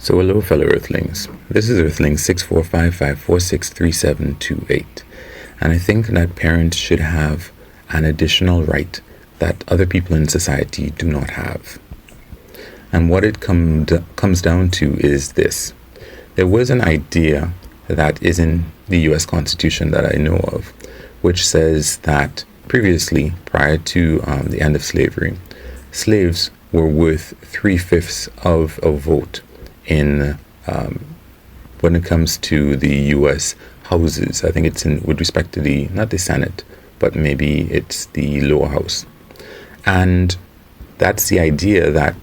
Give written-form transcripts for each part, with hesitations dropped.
So hello fellow Earthlings, this is Earthling 6455463728, and I think that parents should have an additional right that other people in society do not have. And what it comes down to is this. There was an idea that is in the US Constitution that I know of, which says that previously, prior to the end of slavery, slaves were worth 3/5 of a vote in when it comes to the U.S. houses. I think it's with respect to not the Senate, but maybe it's the lower house. And that's the idea that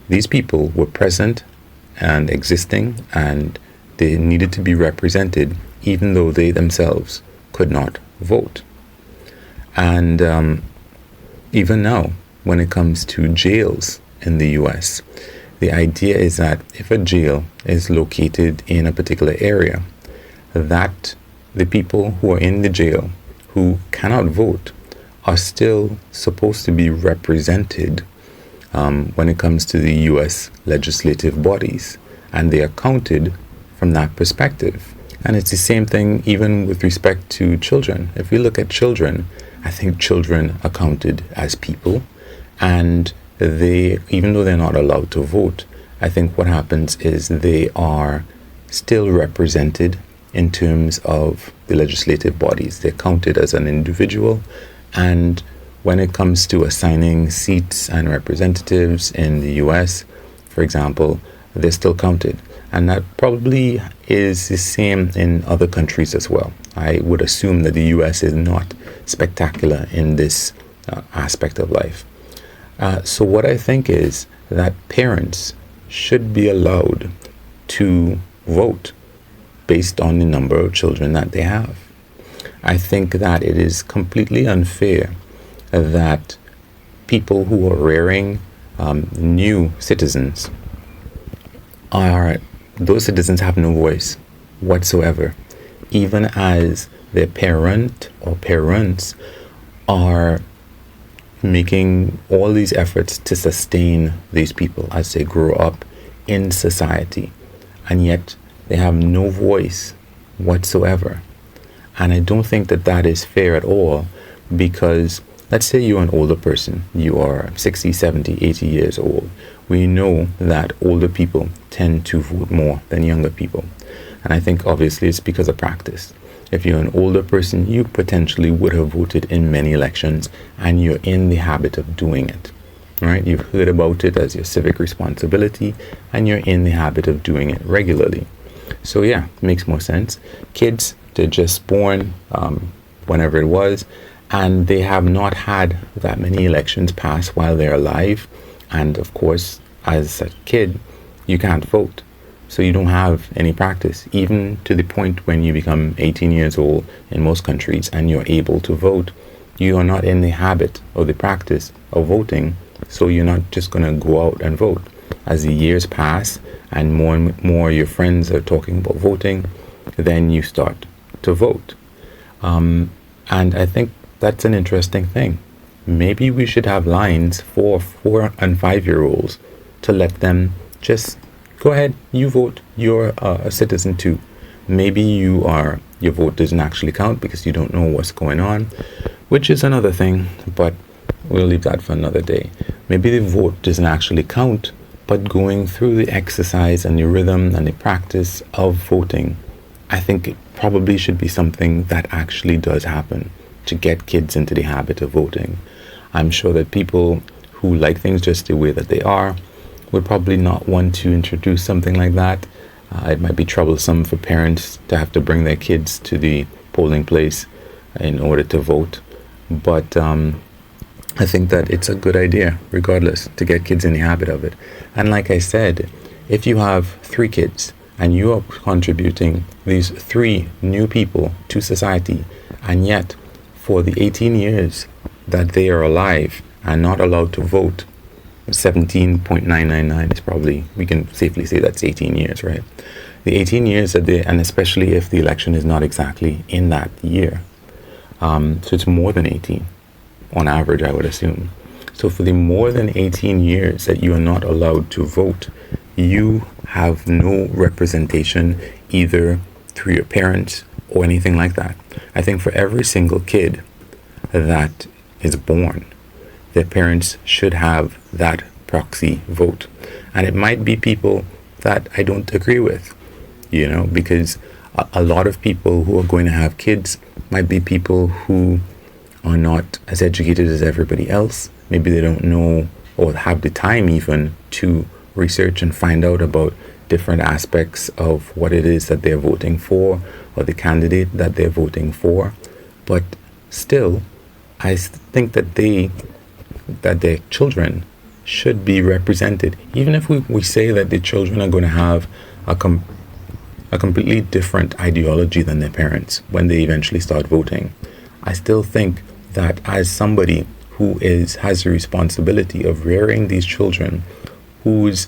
these people were present and existing, and they needed to be represented even though they themselves could not vote. And even now, when it comes to jails in the U.S., the idea is that if a jail is located in a particular area, that the people who are in the jail who cannot vote are still supposed to be represented when it comes to the U.S. legislative bodies, and they are counted from that perspective. And it's the same thing even with respect to children. If we look at children, I think children are counted as people, and they, even though they're not allowed to vote, I think what happens is they are still represented in terms of the legislative bodies. They're counted as an individual, and when it comes to assigning seats and representatives in the US, for example, they're still counted. And that probably is the same in other countries as well. I would assume that the US is not spectacular in this aspect of life. So what I think is that parents should be allowed to vote based on the number of children that they have. I think that it is completely unfair that people who are rearing new citizens those citizens have no voice whatsoever, even as their parent or parents are making all these efforts to sustain these people as they grow up in society, and yet they have no voice whatsoever. And I don't think that that is fair at all, because let's say you're an older person, you are 60, 70, 80 years old. We know that older people tend to vote more than younger people. And I think obviously it's because of practice. If you're an older person, you potentially would have voted in many elections, and you're in the habit of doing it, right? You've heard about it as your civic responsibility, and you're in the habit of doing it regularly. So yeah, it makes more sense. Kids, they're just born whenever it was, and they have not had that many elections pass while they're alive. And of course, as a kid, you can't vote. So you don't have any practice, even to the point when you become 18 years old in most countries and you're able to vote. You are not in the habit or the practice of voting, so you're not just going to go out and vote. As the years pass and more your friends are talking about voting, then you start to vote. And I think that's an interesting thing. Maybe we should have lines for 4 and 5-year-olds to let them just go ahead, you vote, you're a citizen too. Maybe your vote doesn't actually count because you don't know what's going on, which is another thing, but we'll leave that for another day. Maybe the vote doesn't actually count, but going through the exercise and the rhythm and the practice of voting, I think it probably should be something that actually does happen to get kids into the habit of voting. I'm sure that people who like things just the way that they are would probably not want to introduce something like that. It might be troublesome for parents to have to bring their kids to the polling place in order to vote. But I think that it's a good idea, regardless, to get kids in the habit of it. And like I said, if you have 3 kids and you are contributing these 3 new people to society, and yet for the 18 years that they are alive and not allowed to vote, 17.999 is probably, we can safely say that's 18 years, right? The 18 years that and especially if the election is not exactly in that year. So it's more than 18 on average, I would assume. So for the more than 18 years that you are not allowed to vote, you have no representation either through your parents or anything like that. I think for every single kid that is born, their parents should have that proxy vote. And it might be people that I don't agree with, because a lot of people who are going to have kids might be people who are not as educated as everybody else. Maybe they don't know or have the time even to research and find out about different aspects of what it is that they're voting for or the candidate that they're voting for. But still, I think that their children should be represented. Even if we say that the children are going to have a completely different ideology than their parents when they eventually start voting, I still think that as somebody who has the responsibility of rearing these children, whose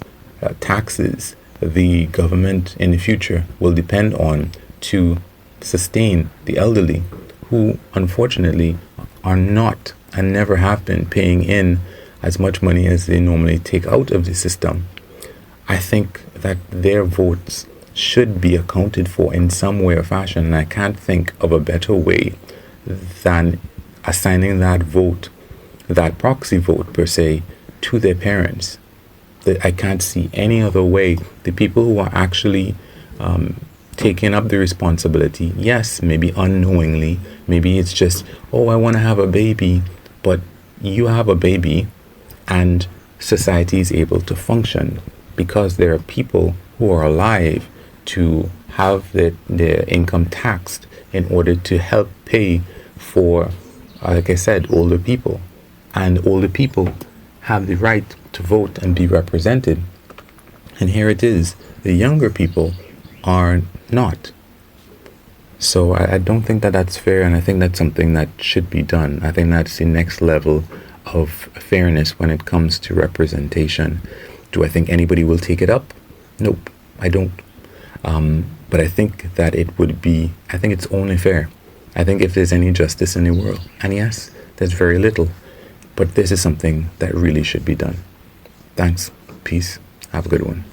taxes the government in the future will depend on to sustain the elderly, who unfortunately are not and never have been paying in as much money as they normally take out of the system, I think that their votes should be accounted for in some way or fashion. And I can't think of a better way than assigning that vote, that proxy vote per se, to their parents. I can't see any other way. The people who are actually taking up the responsibility, yes, maybe unknowingly, maybe it's just, oh, I want to have a baby, but you have a baby and society is able to function because there are people who are alive to have their income taxed in order to help pay for, like I said, older people. And older people have the right to vote and be represented. And here it is, the younger people are not. So I don't think that that's fair, and I think that's something that should be done. I think that's the next level of fairness when it comes to representation. Do I think anybody will take it up? Nope, I don't. But I think that I think it's only fair. I think if there's any justice in the world, and yes, there's very little, but this is something that really should be done. Thanks. Peace. Have a good one.